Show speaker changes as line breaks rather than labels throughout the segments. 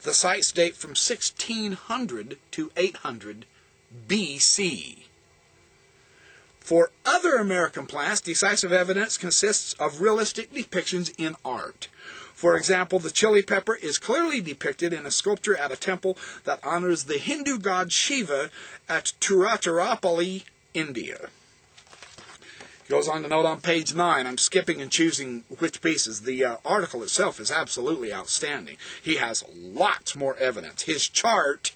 The sites date from 1600 to 800 BC. For other American plants, decisive evidence consists of realistic depictions in art. For example, the chili pepper is clearly depicted in a sculpture at a temple that honors the Hindu god Shiva at Tiruchirappalli, India. He goes on to note on page 9, I'm skipping and choosing which pieces. The article itself is absolutely outstanding. He has lots more evidence. His chart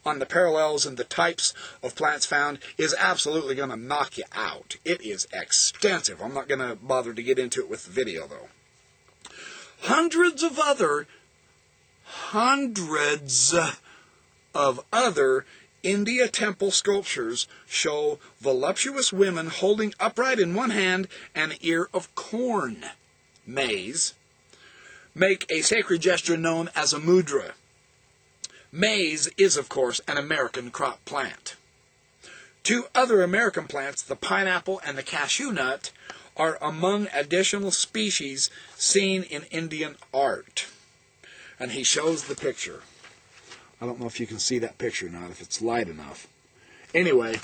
on the parallels and the types of plants found is absolutely going to knock you out. It is extensive. I'm not going to bother to get into it with the video, though. Hundreds of other India temple sculptures show voluptuous women holding upright in one hand an ear of corn, maize, make a sacred gesture known as a mudra. Maize is, of course, an American crop plant. Two other American plants, the pineapple and the cashew nut, are among additional species seen in Indian art. And he shows the picture. I don't know if you can see that picture or not, if it's light enough. Anyway,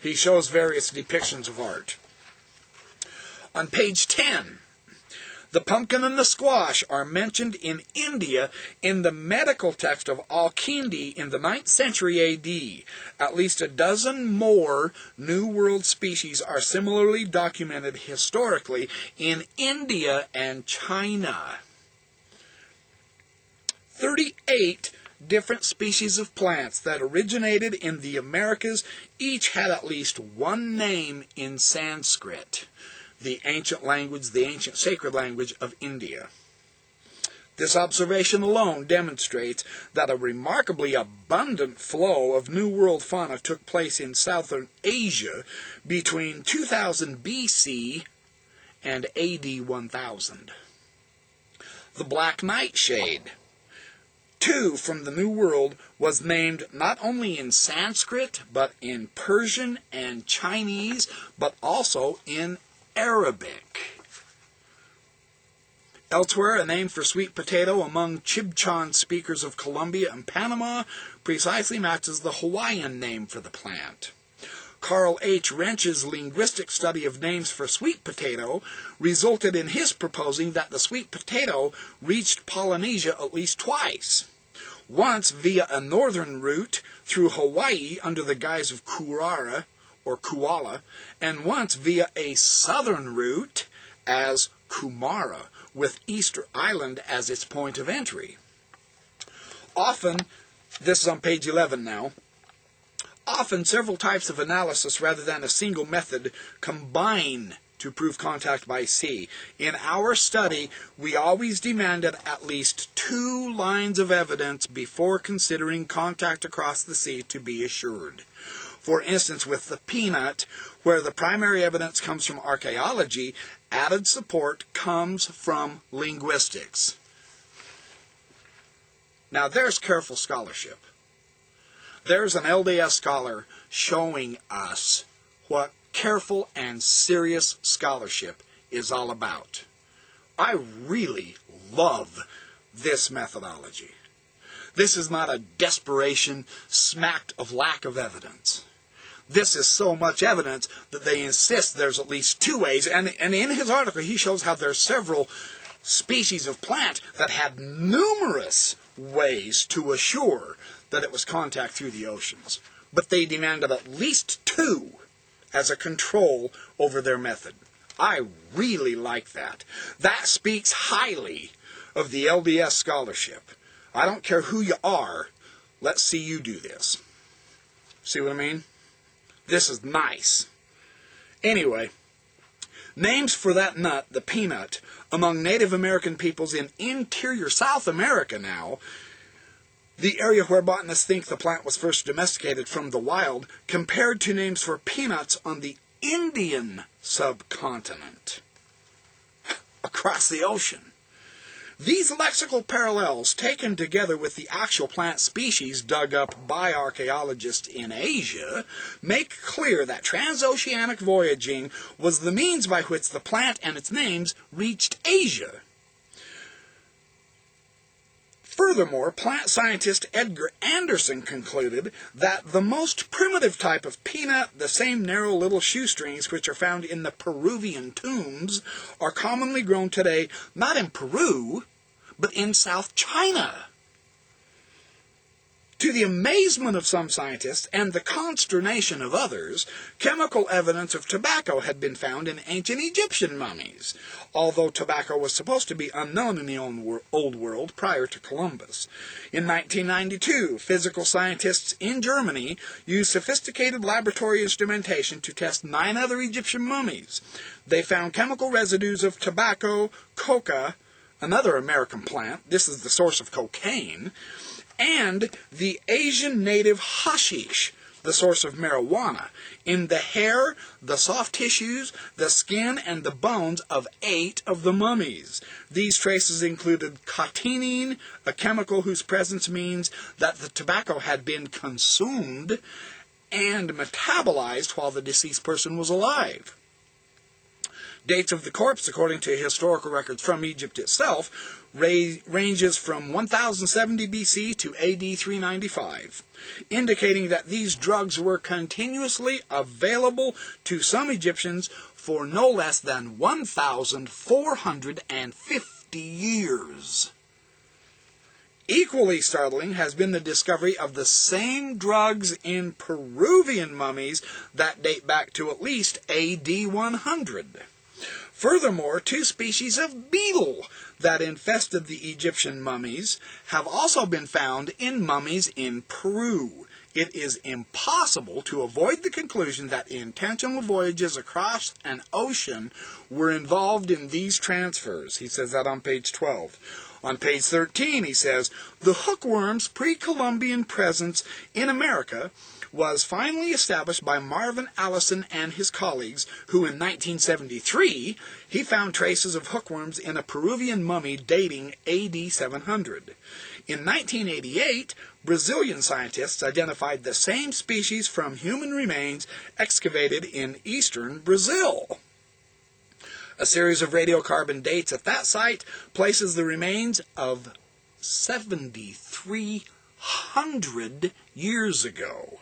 he shows various depictions of art. On page 10, the pumpkin and the squash are mentioned in India in the medical text of Al-Kindi in the 9th century A.D. At least a dozen more New World species are similarly documented historically in India and China. 38 different species of plants that originated in the Americas each had at least one name in Sanskrit, the ancient language, the ancient sacred language of India. This observation alone demonstrates that a remarkably abundant flow of New World fauna took place in southern Asia between 2000 BC and AD 1000. The black nightshade, too, from the New World, was named not only in Sanskrit, but in Persian and Chinese, but also in Arabic. Elsewhere, a name for sweet potato among Chibchan speakers of Colombia and Panama precisely matches the Hawaiian name for the plant. Carl H. Wrench's linguistic study of names for sweet potato resulted in his proposing that the sweet potato reached Polynesia at least twice. Once via a northern route through Hawaii under the guise of Kurara, or Kuala, and once via a southern route as Kumara, with Easter Island as its point of entry. Often, this is on page 11 now, often several types of analysis rather than a single method combine to prove contact by sea. In our study, we always demanded at least 2 lines of evidence before considering contact across the sea to be assured. For instance, with the peanut, where the primary evidence comes from archaeology, added support comes from linguistics. Now there's careful scholarship. There's an LDS scholar showing us what careful and serious scholarship is all about. I really love this methodology. This is not a desperation smacked of lack of evidence. This is so much evidence that they insist there's at least 2 ways. And in his article, he shows how there's several species of plant that had numerous ways to assure that it was contact through the oceans. But they demanded at least 2 as a control over their method. I really like that. That speaks highly of the LDS scholarship. I don't care who you are. Let's see you do this. See what I mean? This is nice. Anyway, names for that nut, the peanut, among Native American peoples in interior South America now, the area where botanists think the plant was first domesticated from the wild, compared to names for peanuts on the Indian subcontinent, across the ocean. These lexical parallels, taken together with the actual plant species dug up by archaeologists in Asia, make clear that transoceanic voyaging was the means by which the plant and its names reached Asia. Furthermore, plant scientist Edgar Anderson concluded that the most primitive type of peanut, the same narrow little shoestrings which are found in the Peruvian tombs, are commonly grown today not in Peru, but in South China. To the amazement of some scientists and the consternation of others, chemical evidence of tobacco had been found in ancient Egyptian mummies, although tobacco was supposed to be unknown in the Old World prior to Columbus. In 1992, physical scientists in Germany used sophisticated laboratory instrumentation to test 9 other Egyptian mummies. They found chemical residues of tobacco, coca, another American plant, this is the source of cocaine, and the Asian native hashish, the source of marijuana, in the hair, the soft tissues, the skin, and the bones of 8 of the mummies. These traces included catenin, a chemical whose presence means that the tobacco had been consumed and metabolized while the deceased person was alive. Dates of the corpse, according to historical records from Egypt itself, ranges from 1070 BC to AD 395, indicating that these drugs were continuously available to some Egyptians for no less than 1,450 years. Equally startling has been the discovery of the same drugs in Peruvian mummies that date back to at least AD 100. Furthermore, 2 species of beetle that infested the Egyptian mummies have also been found in mummies in Peru. It is impossible to avoid the conclusion that intentional voyages across an ocean were involved in these transfers. He says that on page 12. On page 13, he says, the hookworm's pre-Columbian presence in America was finally established by Marvin Allison and his colleagues, who in 1973, he found traces of hookworms in a Peruvian mummy dating AD 700. In 1988, Brazilian scientists identified the same species from human remains excavated in eastern Brazil. A series of radiocarbon dates at that site places the remains of 7,300 years ago.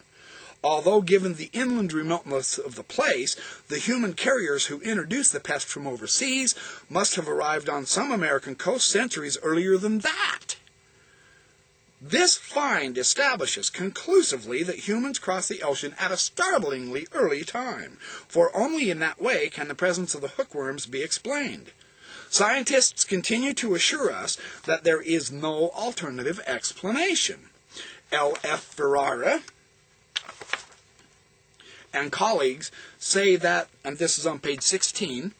Although given the inland remoteness of the place, the human carriers who introduced the pest from overseas must have arrived on some American coast centuries earlier than that. This find establishes conclusively that humans crossed the ocean at a startlingly early time, for only in that way can the presence of the hookworms be explained. Scientists continue to assure us that there is no alternative explanation. L.F. Ferrara and colleagues say that, and this is on page 16,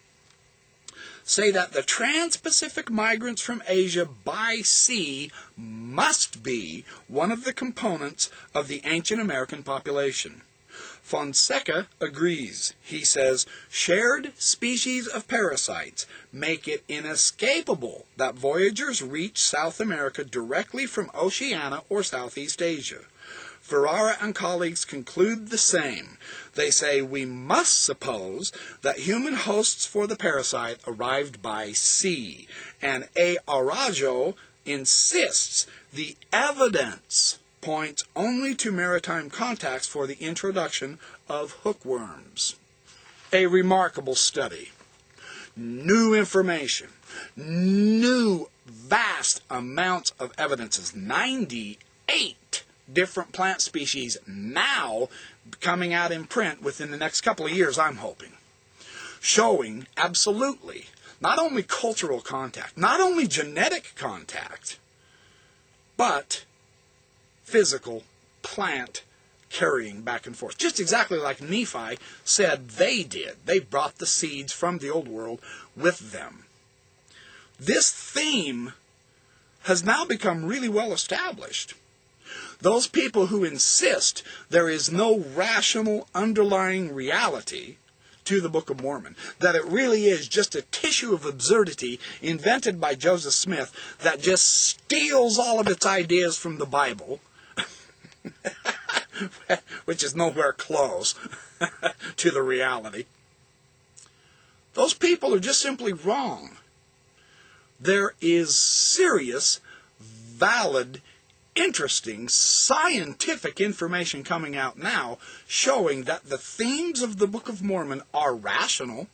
say that the trans-Pacific migrants from Asia by sea must be one of the components of the ancient American population. Fonseca agrees. He says, shared species of parasites make it inescapable that voyagers reach South America directly from Oceania or Southeast Asia. Ferrara and colleagues conclude the same. They say we must suppose that human hosts for the parasite arrived by sea, and A. Arajo insists the evidence points only to maritime contacts for the introduction of hookworms. A remarkable study. New information. New vast amounts of evidences. 98 different plant species now coming out in print within the next couple of years, I'm hoping, showing absolutely not only cultural contact, not only genetic contact, but physical plant carrying back and forth. Just exactly like Nephi said they did. They brought the seeds from the old world with them. This theme has now become really well established. Those people who insist there is no rational underlying reality to the Book of Mormon, that it really is just a tissue of absurdity invented by Joseph Smith that just steals all of its ideas from the Bible, which is nowhere close to the reality. Those people are just simply wrong. There is serious, valid, interesting, scientific information coming out now showing that the themes of the Book of Mormon are rational,